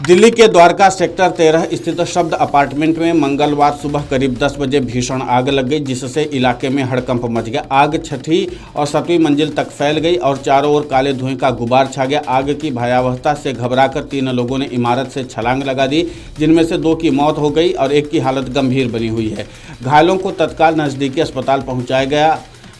दिल्ली के द्वारका सेक्टर 13 स्थित शब्द अपार्टमेंट में मंगलवार सुबह करीब 10 बजे भीषण आग लग गई, जिससे इलाके में हड़कंप मच गया। आग छठी और सातवीं मंजिल तक फैल गई और चारों ओर काले धुएं का गुबार छा गया। आग की भयावहता से घबराकर 3 लोगों ने इमारत से छलांग लगा दी, जिनमें से 2 की मौत हो गई और एक की हालत गंभीर बनी हुई है। घायलों को तत्काल नजदीकी अस्पताल पहुंचाया गया।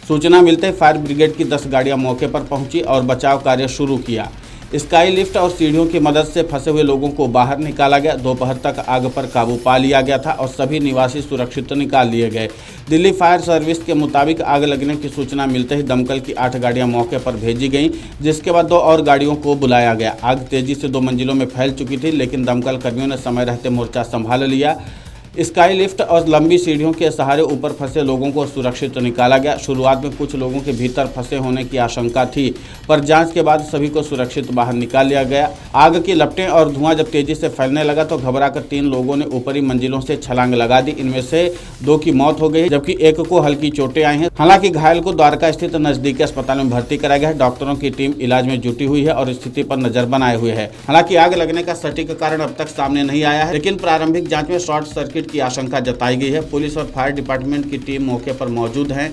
सूचना मिलते फायर ब्रिगेड की 10 गाड़ियां मौके पर पहुंची और बचाव कार्य शुरू किया। स्काई लिफ्ट और सीढ़ियों की मदद से फंसे हुए लोगों को बाहर निकाला गया। दोपहर तक आग पर काबू पा लिया गया था और सभी निवासी सुरक्षित निकाल लिए गए। दिल्ली फायर सर्विस के मुताबिक आग लगने की सूचना मिलते ही दमकल की 8 गाड़ियां मौके पर भेजी गईं, जिसके बाद 2 और गाड़ियों को बुलाया गया। आग तेजी से 2 मंजिलों में फैल चुकी थी, लेकिन दमकल कर्मियों ने समय रहते मोर्चा संभाल लिया। स्काई लिफ्ट और लंबी सीढ़ियों के सहारे ऊपर फंसे लोगों को सुरक्षित निकाला गया। शुरुआत में कुछ लोगों के भीतर फंसे होने की आशंका थी, पर जांच के बाद सभी को सुरक्षित बाहर निकाल लिया गया। आग की लपटें और धुआं जब तेजी से फैलने लगा तो घबराकर 3 लोगों ने ऊपरी मंजिलों से छलांग लगा दी। इनमें से 2 की मौत हो गई, जबकि एक को हल्की चोटें आई हैं। हालांकि घायल को द्वारका स्थित नजदीकी अस्पताल में भर्ती कराया गया है। डॉक्टरों की टीम इलाज में जुटी हुई है और स्थिति पर नजर बनाए हुए है। हालांकि आग लगने का सटीक कारण अब तक सामने नहीं आया है, लेकिन प्रारंभिक जांच में शॉर्ट सर्किट की आशंका जताई गई है। पुलिस और फायर डिपार्टमेंट की टीम मौके पर मौजूद है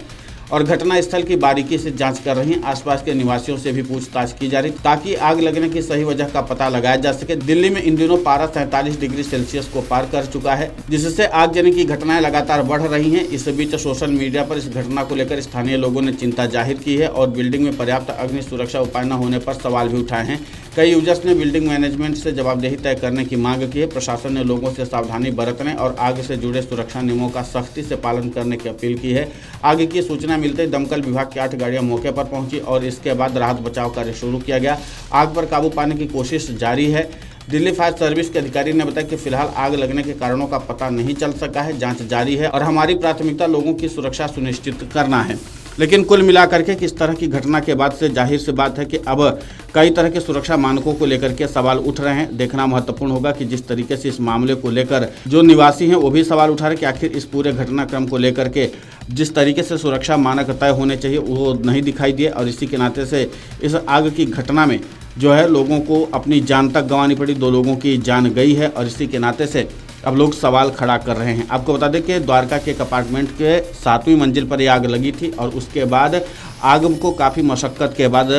और घटना स्थल की बारीकी से जांच कर रही है। आसपास के निवासियों से भी पूछताछ की जा रही ताकि आग लगने की सही वजह का पता लगाया जा सके। दिल्ली में इन दिनों पारा 43 डिग्री सेल्सियस को पार कर चुका है, जिससे आगजनी की घटनाएं लगातार बढ़ रही हैं। इस बीच सोशल मीडिया पर इस घटना को लेकर स्थानीय लोगों ने चिंता जाहिर की है और बिल्डिंग में पर्याप्त अग्नि सुरक्षा उपाय न होने पर सवाल भी उठाए हैं। कई यूजर्स ने बिल्डिंग मैनेजमेंट से जवाबदेही तय करने की मांग की है। प्रशासन ने लोगों से सावधानी बरतने और आग से जुड़े सुरक्षा नियमों का सख्ती से पालन करने की अपील की है। आग की सूचना मिलते ही दमकल विभाग की 8 गाड़ियां मौके पर पहुंची और इसके बाद राहत बचाव कार्य शुरू किया गया। आग पर काबू पाने की कोशिश जारी है। दिल्ली फायर सर्विस के अधिकारी ने बताया कि फिलहाल आग लगने के कारणों का पता नहीं चल सका है। जांच जारी है और हमारी प्राथमिकता लोगों की सुरक्षा सुनिश्चित करना है। लेकिन कुल मिलाकर के किस तरह की घटना के बाद से जाहिर सी बात है कि अब कई तरह के सुरक्षा मानकों को लेकर के सवाल उठ रहे हैं। देखना महत्वपूर्ण होगा कि जिस तरीके से इस मामले को लेकर जो निवासी हैं वो भी सवाल उठा रहे हैं कि आखिर इस पूरे घटनाक्रम को लेकर के जिस तरीके से सुरक्षा मानक तय होने चाहिए वो नहीं दिखाई दिए और इसी के नाते से इस आग की घटना में जो है लोगों को अपनी जान तक गंवानी पड़ी। 2 लोगों की जान गई है और इसी के नाते से अब लोग सवाल खड़ा कर रहे हैं। आपको बता दें कि द्वारका के एक अपार्टमेंट के 7वीं मंजिल पर यह आग लगी थी और उसके बाद आग को काफ़ी मशक्क़त के बाद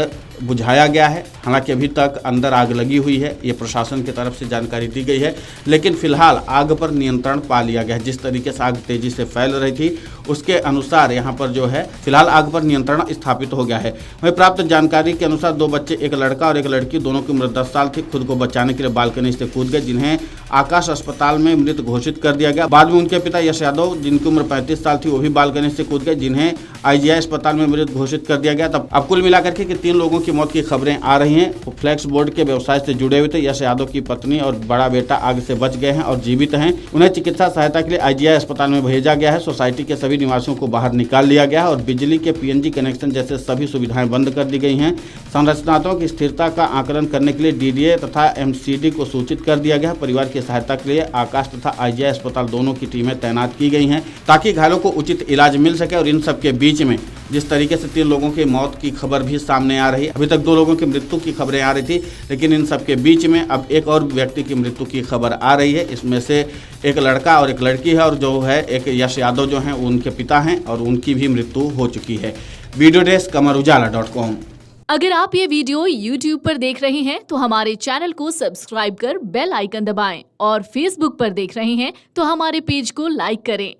बुझाया गया है। हालांकि अभी तक अंदर आग लगी हुई है, ये प्रशासन की तरफ से जानकारी दी गई है, लेकिन फिलहाल आग पर नियंत्रण पा लिया गया है। जिस तरीके से आग तेजी से फैल रही थी उसके अनुसार यहाँ पर जो है फिलहाल आग पर नियंत्रण स्थापित हो गया है। वहीं प्राप्त जानकारी के अनुसार 2 बच्चे, एक लड़का और एक लड़की, दोनों की उम्र 10 साल थी, खुद को बचाने के लिए बालकनी से कूद गए, जिन्हें आकाश अस्पताल में मृत घोषित कर दिया गया। बाद में उनके पिता यश यादव, जिनकी उम्र 35 साल थी, वो भी बालकनी से कूद गए, जिन्हें IGI अस्पताल में मृत घोषित कर दिया गया। तब अब कुल मिलाकर के 3 लोगों की मौत की खबरें आ रही हैं। फ्लेक्स बोर्ड के व्यवसाय से जुड़े हुए थे। यश यादव की पत्नी और बड़ा बेटा आग से बच गए हैं और जीवित हैं। उन्हें चिकित्सा सहायता के लिए IGI अस्पताल में भेजा गया है। सोसाइटी के सभी निवासियों को बाहर निकाल लिया गया है और बिजली के PNG कनेक्शन जैसे सभी सुविधाएं बंद कर दी गई हैं। संरचनात्मक स्थिरता का आकलन करने के लिए DDA तथा MCD को सूचित कर दिया गया है। परिवार की सहायता के लिए आकाश तथा IGI अस्पताल दोनों की टीमें तैनात की गई हैं ताकि घायलों को उचित इलाज मिल सके। और इन सब के बीच में जिस तरीके से 3 लोगों की मौत की खबर भी सामने आ रही है, अभी तक 2 लोगों की मृत्यु की खबरें आ रही थी, लेकिन इन सब के बीच में अब एक और व्यक्ति की मृत्यु की खबर आ रही है। इसमें से एक लड़का और एक लड़की है और जो है एक यश यादव जो हैं उनके पिता हैं और उनकी भी मृत्यु हो चुकी है। Video desk amarujala.com। अगर आप ये वीडियो YouTube पर देख रहे हैं तो हमारे चैनल को सब्सक्राइब कर बेल आइकन दबाएं और Facebook पर देख रहे हैं तो हमारे पेज को लाइक करें।